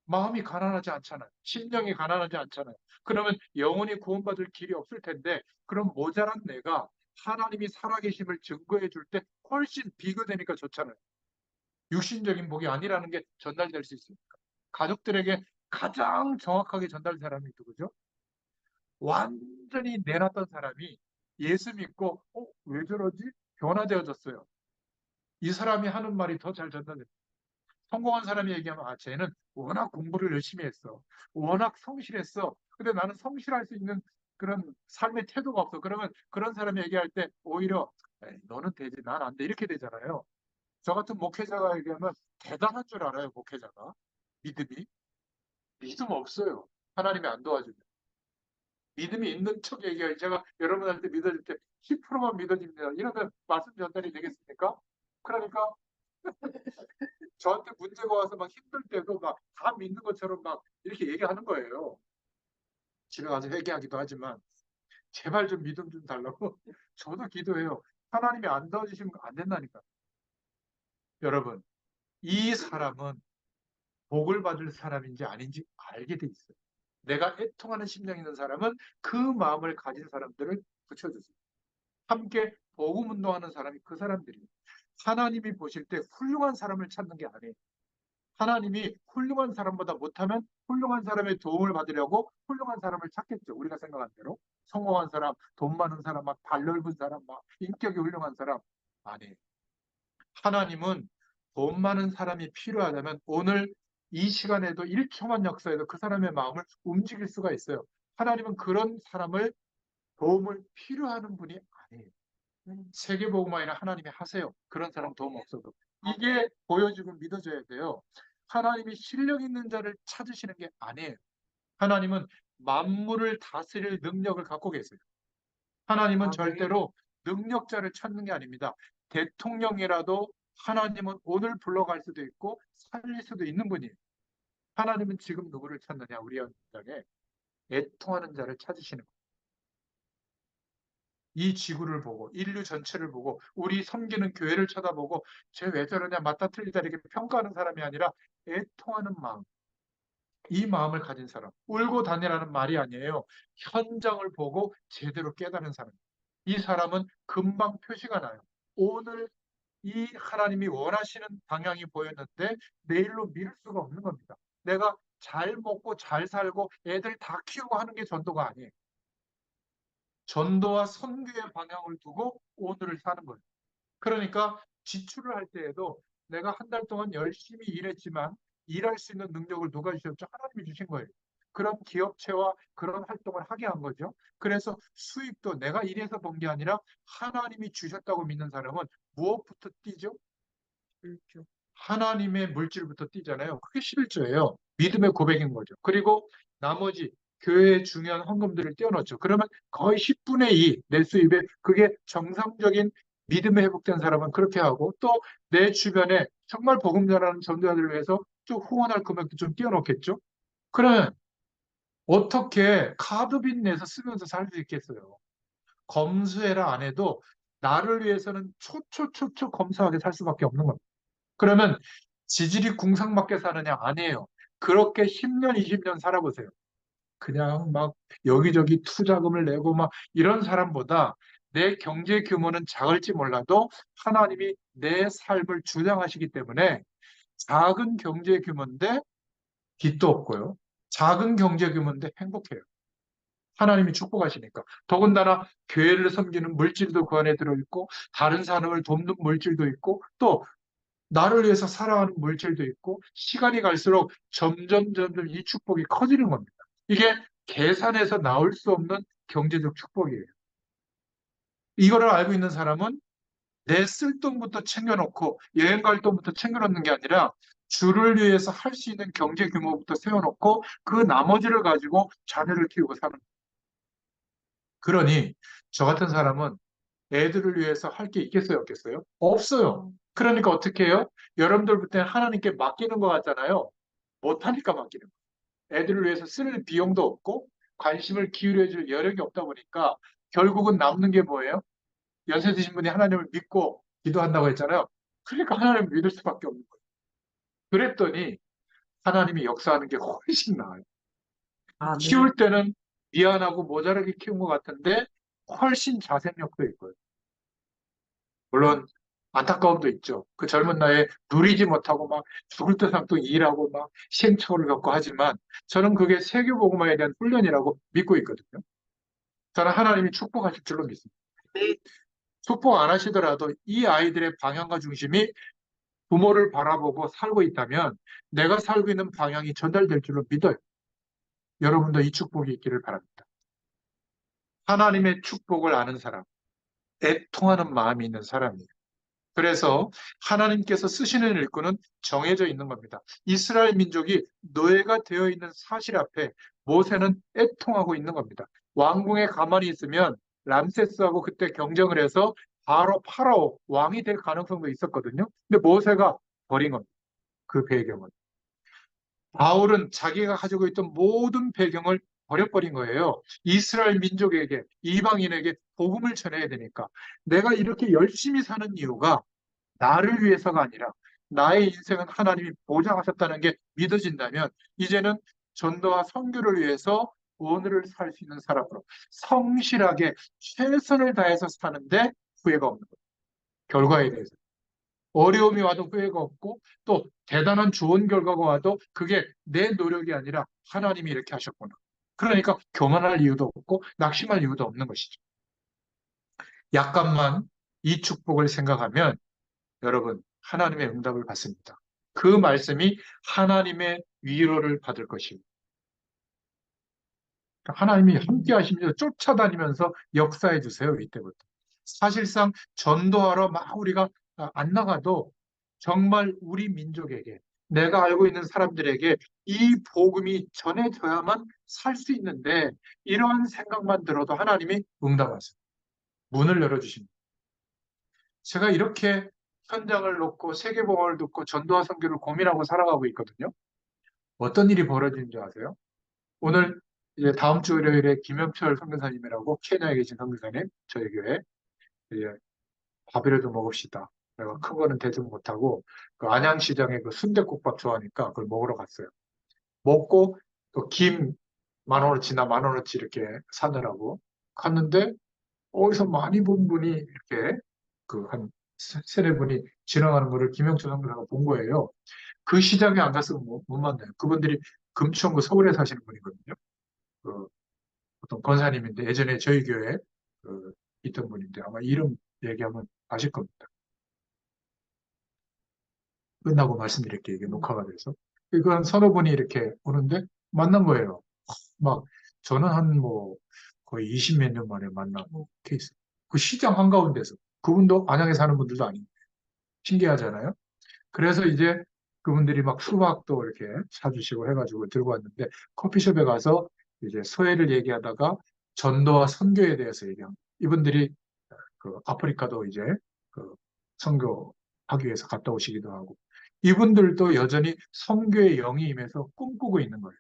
마음이 가난하지 않잖아요. 심령이 가난하지 않잖아요. 그러면 영원히 구원받을 길이 없을 텐데, 그럼 모자란 내가 하나님이 살아계심을 증거해 줄 때 훨씬 비교되니까 좋잖아요. 육신적인 복이 아니라는 게 전달될 수 있습니까? 가족들에게 가장 정확하게 전달 사람이 누구죠? 완전히 내놨던 사람이 예수 믿고, 왜 저러지? 변화되어졌어요. 이 사람이 하는 말이 더 잘 전달돼요. 성공한 사람이 얘기하면, 아, 쟤는 워낙 공부를 열심히 했어. 워낙 성실했어. 근데 나는 성실할 수 있는 그런 삶의 태도가 없어. 그러면 그런 사람이 얘기할 때 오히려, 에이, 너는 되지, 난 안 돼. 이렇게 되잖아요. 저 같은 목회자가 얘기하면 대단한 줄 알아요, 목회자가. 믿음이. 믿음 없어요. 하나님이 안 도와주면. 믿음이 있는 척 얘기해요. 제가 여러분한테 믿어줄 때 10%만 믿어집니다. 이러면 말씀 전달이 되겠습니까? 그러니까 저한테 문제가 와서 막 힘들 때도 막 다 믿는 것처럼 막 이렇게 얘기하는 거예요. 집에 가서 회개하기도 하지만 제발 좀 믿음 좀 달라고 저도 기도해요. 하나님이 안 도와주시면 안 된다니까. 여러분, 이 사람은 복을 받을 사람인지 아닌지 알게 돼 있어요. 내가 애통하는 심령이 있는 사람은 그 마음을 가진 사람들을 붙여주세요. 함께 복음 운동하는 사람이 그 사람들이에요. 하나님이 보실 때 훌륭한 사람을 찾는 게 아니에요. 하나님이 훌륭한 사람보다 못하면 훌륭한 사람의 도움을 받으려고 훌륭한 사람을 찾겠죠. 우리가 생각한 대로. 성공한 사람, 돈 많은 사람, 막 발 넓은 사람, 막 인격이 훌륭한 사람. 아니에요. 하나님은 돈 많은 사람이 필요하다면 오늘 이 시간에도 1초만 역사해도 그 사람의 마음을 움직일 수가 있어요. 하나님은 그런 사람을 도움을 필요하는 분이 아니에요. 세계복음화에는 하나님이 하세요. 그런 사람 도움 없어도. 이게 보여지고 믿어져야 돼요. 하나님이 실력 있는 자를 찾으시는 게 아니에요. 하나님은 만물을 다스릴 능력을 갖고 계세요. 하나님은 절대로 능력자를 찾는 게 아닙니다. 대통령이라도 하나님은 오늘 불러갈 수도 있고 살릴 수도 있는 분이에요. 하나님은 지금 누구를 찾느냐? 우리 현장에 애통하는 자를 찾으시는 거예요. 이 지구를 보고 인류 전체를 보고 우리 섬기는 교회를 쳐다보고 쟤 왜 저러냐 맞다 틀리다 이렇게 평가하는 사람이 아니라 애통하는 마음, 이 마음을 가진 사람. 울고 다니라는 말이 아니에요. 현장을 보고 제대로 깨달은 사람. 이 사람은 금방 표시가 나요. 오늘 이 하나님이 원하시는 방향이 보였는데 내일로 미룰 수가 없는 겁니다. 내가 잘 먹고 잘 살고 애들 다 키우고 하는 게 전도가 아니에요. 전도와 선교의 방향을 두고 오늘을 사는 거예요. 그러니까 지출을 할 때에도 내가 한 달 동안 열심히 일했지만 일할 수 있는 능력을 누가 주셨죠? 하나님이 주신 거예요. 그런 기업체와 그런 활동을 하게 한 거죠. 그래서 수익도 내가 일해서 번 게 아니라 하나님이 주셨다고 믿는 사람은 무엇부터 뛰죠? 그렇죠. 하나님의 물질부터 뛰잖아요. 그게 11조예요. 믿음의 고백인 거죠. 그리고 나머지 교회의 중요한 헌금들을 떼어놓죠. 그러면 거의 10분의 2 내 수입에 그게 정상적인 믿음에 회복된 사람은 그렇게 하고 또 내 주변에 정말 복음 전하는 전도자들을 위해서 좀 후원할 금액도 좀 떼어놓겠죠. 그러면 어떻게 카드빚 내서 쓰면서 살 수 있겠어요? 검수해라 안 해도 나를 위해서는 초초초초 검소하게 살 수밖에 없는 겁니다. 그러면 지질이 궁상맞게 사느냐? 아니에요. 그렇게 10년, 20년 살아보세요. 그냥 막 여기저기 투자금을 내고 막 이런 사람보다 내 경제 규모는 작을지 몰라도 하나님이 내 삶을 주장하시기 때문에 작은 경제 규모인데 빚도 없고요. 작은 경제 규모인데 행복해요. 하나님이 축복하시니까. 더군다나 교회를 섬기는 물질도 그 안에 들어있고 다른 사람을 돕는 물질도 있고 또 나를 위해서 살아가는 물질도 있고 시간이 갈수록 점점 이 축복이 커지는 겁니다. 이게 계산해서 나올 수 없는 경제적 축복이에요. 이거를 알고 있는 사람은 내 쓸돈부터 챙겨놓고 여행 갈 돈부터 챙겨놓는 게 아니라 주를 위해서 할 수 있는 경제 규모부터 세워놓고 그 나머지를 가지고 자녀를 키우고 사는 거예요. 그러니 저 같은 사람은 애들을 위해서 할 게 있겠어요, 없겠어요? 없어요. 그러니까 어떻게 해요? 여러분들 볼 때 하나님께 맡기는 것 같잖아요. 못하니까 맡기는 거예요. 애들을 위해서 쓸 비용도 없고 관심을 기울여 줄 여력이 없다 보니까 결국은 남는 게 뭐예요? 연세 드신 분이 하나님을 믿고 기도한다고 했잖아요. 그러니까 하나님을 믿을 수밖에 없는 거예요. 그랬더니 하나님이 역사하는 게 훨씬 나아요. 아멘. 키울 때는 미안하고 모자라게 키운 것 같은데 훨씬 자생력도 있고요. 물론 안타까움도 있죠. 그 젊은 나이에 누리지 못하고 막 죽을 듯 삼도 일하고 막 시행착오를 겪고 하지만 저는 그게 세계복음화에 대한 훈련이라고 믿고 있거든요. 저는 하나님이 축복하실 줄로 믿습니다. 축복 안 하시더라도 이 아이들의 방향과 중심이 부모를 바라보고 살고 있다면 내가 살고 있는 방향이 전달될 줄로 믿어요. 여러분도 이 축복이 있기를 바랍니다. 하나님의 축복을 아는 사람, 애통하는 마음이 있는 사람이에요. 그래서 하나님께서 쓰시는 일꾼은 정해져 있는 겁니다. 이스라엘 민족이 노예가 되어 있는 사실 앞에 모세는 애통하고 있는 겁니다. 왕궁에 가만히 있으면 람세스하고 그때 경쟁을 해서 바로 파라오 왕이 될 가능성도 있었거든요. 근데 모세가 버린 겁니다. 그 배경은. 바울은 자기가 가지고 있던 모든 배경을 버려버린 거예요. 이스라엘 민족에게, 이방인에게 복음을 전해야 되니까. 내가 이렇게 열심히 사는 이유가 나를 위해서가 아니라 나의 인생은 하나님이 보장하셨다는 게 믿어진다면 이제는 전도와 선교를 위해서 오늘을 살 수 있는 사람으로 성실하게 최선을 다해서 사는데 후회가 없는 거예요. 결과에 대해서. 어려움이 와도 후회가 없고 또 대단한 좋은 결과가 와도 그게 내 노력이 아니라 하나님이 이렇게 하셨구나. 그러니까 교만할 이유도 없고 낙심할 이유도 없는 것이죠. 약간만 이 축복을 생각하면 여러분, 하나님의 응답을 받습니다. 그 말씀이 하나님의 위로를 받을 것입니다. 하나님이 함께 하시면서 쫓아다니면서 역사해 주세요, 이때부터. 사실상 전도하러 막 우리가 안 나가도 정말 우리 민족에게, 내가 알고 있는 사람들에게 이 복음이 전해져야만 살 수 있는데, 이러한 생각만 들어도 하나님이 응답하세요. 문을 열어주십니다. 제가 이렇게 현장을 놓고 세계복음을 듣고 전도와 선교를 고민하고 살아가고 있거든요. 어떤 일이 벌어지는 줄 아세요? 오늘 이제 다음 주 월요일에 김영철 선교사님이라고 케냐에 계신 선교사님 저희 교회 이제 밥이라도 먹읍시다. 내가 큰 거는 대접 못하고 그 안양시장에 그 순댓국밥 좋아하니까 그걸 먹으러 갔어요. 먹고 또 김 10,000원어치나 10,000원어치 이렇게 사느라고 갔는데 어디서 많이 본 분이 이렇게 그 한 세네 분이 지나가는 거를 김영철 선교사가 본 거예요. 그 시장에 안 갔으면 못 만나요. 그분들이 금천구 서울에 사시는 분이거든요. 그 어떤 권사님인데 예전에 저희 교회에 그 있던 분인데 아마 이름 얘기하면 아실 겁니다. 끝나고 말씀드릴게요. 이게 녹화가 돼서. 이건 서너 분이 이렇게 오는데 만난 거예요. 막 저는 한 뭐 거의 20몇 년 만에 만난 케이스. 그 시장 한가운데서 그분도 안양에 사는 분들도 아니고 신기하잖아요. 그래서 이제 그분들이 막 수박도 이렇게 사주시고 해가지고 들고 왔는데 커피숍에 가서 이제 소회를 얘기하다가 전도와 선교에 대해서 얘기합니다. 이분들이 그 아프리카도 이제 그 선교하기 위해서 갔다 오시기도 하고 이분들도 여전히 선교의 영이 임해서 꿈꾸고 있는 거예요.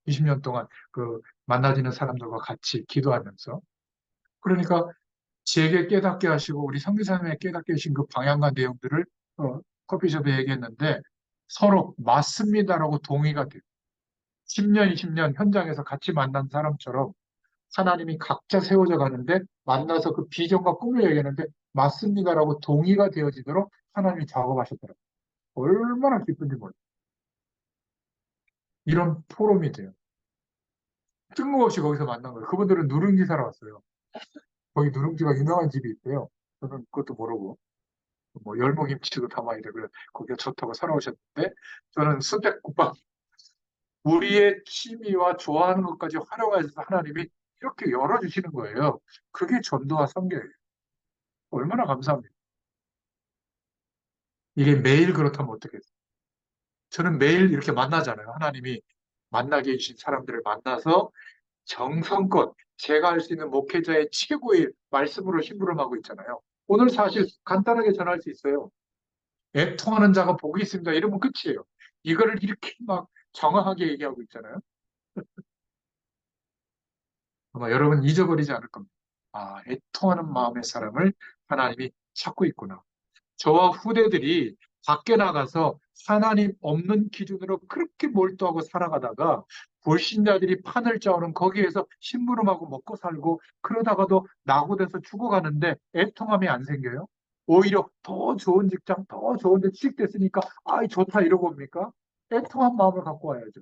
20년 동안 그 만나지는 사람들과 같이 기도하면서 그러니까 제게 깨닫게 하시고 우리 선교사님에 깨닫게 하신 그 방향과 내용들을 커피숍에 얘기했는데 서로 맞습니다라고 동의가 돼요. 10년, 20년 현장에서 같이 만난 사람처럼 하나님이 각자 세워져 가는데 만나서 그 비전과 꿈을 얘기하는데 맞습니다라고 동의가 되어지도록 하나님이 작업하셨더라고요. 얼마나 기쁜지 몰라요. 이런 포럼이 돼요. 뜬금없이 거기서 만난 거예요. 그분들은 누룽지 사러 왔어요. 거기 누룽지가 유명한 집이 있대요. 저는 그것도 모르고. 뭐 열무김치도 담아야 되고 거기가 좋다고 살아오셨는데 저는 순댓국밥 우리의 취미와 좋아하는 것까지 활용해서 하나님이 이렇게 열어주시는 거예요. 그게 전도와 선교예요. 얼마나 감사합니다. 이게 매일 그렇다면 어떻겠어요? 저는 매일 이렇게 만나잖아요. 하나님이 만나게 해주신 사람들을 만나서 정성껏 제가 할 수 있는 목회자의 최고의 말씀으로 심부름하고 있잖아요. 오늘 사실 간단하게 전할 수 있어요. 애통하는 자가 복이 있습니다. 이러면 끝이에요. 이거를 이렇게 막 정확하게 얘기하고 있잖아요. 아마 여러분 잊어버리지 않을 겁니다. 아, 애통하는 마음의 사람을 하나님이 찾고 있구나. 저와 후대들이 밖에 나가서 하나님 없는 기준으로 그렇게 몰두하고 살아가다가 불신자들이 판을 짜오는 거기에서 심부름하고 먹고 살고 그러다가도 낙오돼서 죽어가는데 애통함이 안 생겨요? 오히려 더 좋은 직장, 더 좋은 데 취직됐으니까 아이 좋다 이러고 옵니까? 애통한 마음을 갖고 와야죠.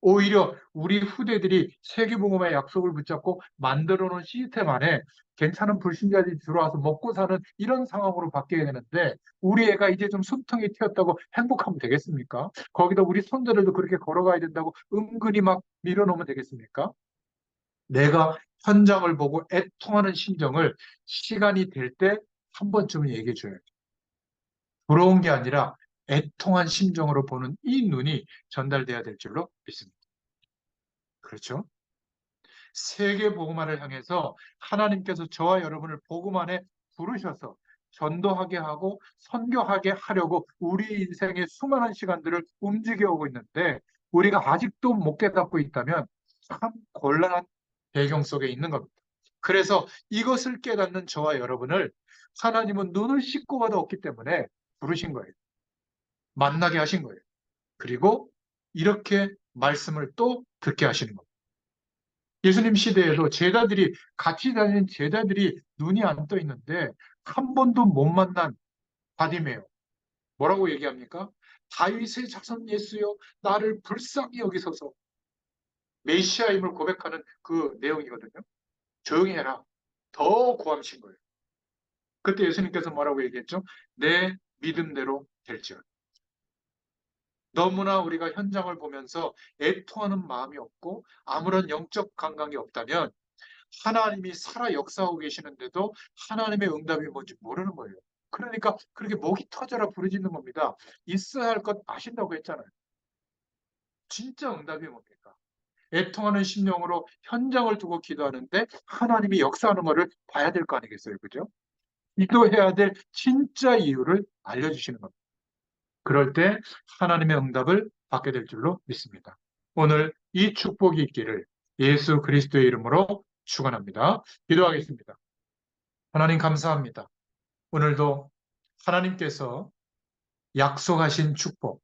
오히려 우리 후대들이 세계복음의 약속을 붙잡고 만들어 놓은 시스템 안에 괜찮은 불신자들이 들어와서 먹고 사는 이런 상황으로 바뀌어야 되는데 우리 애가 이제 좀 숨통이 튀었다고 행복하면 되겠습니까? 거기다 우리 손자들도 그렇게 걸어가야 된다고 은근히 막 밀어놓으면 되겠습니까? 내가 현장을 보고 애통하는 심정을 시간이 될 때 한 번쯤은 얘기해 줘야죠. 부러운 게 아니라 애통한 심정으로 보는 이 눈이 전달돼야 될 줄로 믿습니다. 그렇죠? 세계 복음화를 향해서 하나님께서 저와 여러분을 복음 안에 부르셔서 전도하게 하고 선교하게 하려고 우리 인생의 수많은 시간들을 움직여 오고 있는데 우리가 아직도 못 깨닫고 있다면 참 곤란한 배경 속에 있는 겁니다. 그래서 이것을 깨닫는 저와 여러분을 하나님은 눈을 씻고 봐도 없기 때문에 부르신 거예요. 만나게 하신 거예요. 그리고 이렇게 말씀을 또 듣게 하시는 겁니다. 예수님 시대에도 제자들이 같이 다니는 제자들이 눈이 안 떠 있는데 한 번도 못 만난 바디메오 뭐라고 얘기합니까? 다윗의 자손 예수여 나를 불쌍히 여기소서 메시아임을 고백하는 그 내용이거든요. 조용히 해라. 더 고함신 거예요. 그때 예수님께서 뭐라고 얘기했죠? 내 믿음대로 될지어다. 너무나 우리가 현장을 보면서 애통하는 마음이 없고 아무런 영적 감각이 없다면 하나님이 살아 역사하고 계시는데도 하나님의 응답이 뭔지 모르는 거예요. 그러니까 그렇게 목이 터져라 부르짖는 겁니다. 있어야 할 것 아신다고 했잖아요. 진짜 응답이 뭡니까? 애통하는 심령으로 현장을 두고 기도하는데 하나님이 역사하는 것을 봐야 될 거 아니겠어요? 그죠? 기도해야 될 진짜 이유를 알려주시는 겁니다. 그럴 때 하나님의 응답을 받게 될 줄로 믿습니다. 오늘 이 축복이 있기를 예수 그리스도의 이름으로 축원합니다. 기도하겠습니다. 하나님 감사합니다. 오늘도 하나님께서 약속하신 축복,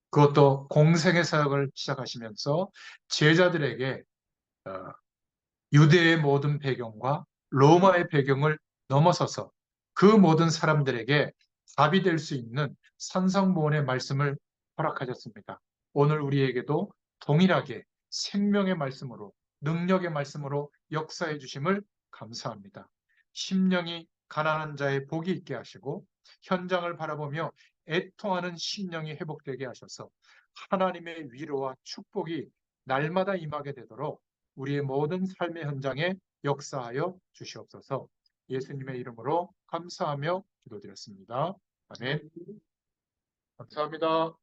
그것도 공생의 사역을 시작하시면서 제자들에게 어, 유대의 모든 배경과 로마의 배경을 넘어서서 그 모든 사람들에게 답이 될 수 있는 산성보온의 말씀을 허락하셨습니다. 오늘 우리에게도 동일하게 생명의 말씀으로 능력의 말씀으로 역사해 주심을 감사합니다. 심령이 가난한 자의 복이 있게 하시고 현장을 바라보며 애통하는 심령이 회복되게 하셔서 하나님의 위로와 축복이 날마다 임하게 되도록 우리의 모든 삶의 현장에 역사하여 주시옵소서. 예수님의 이름으로 감사하며 기도드렸습니다. 아멘. 감사합니다.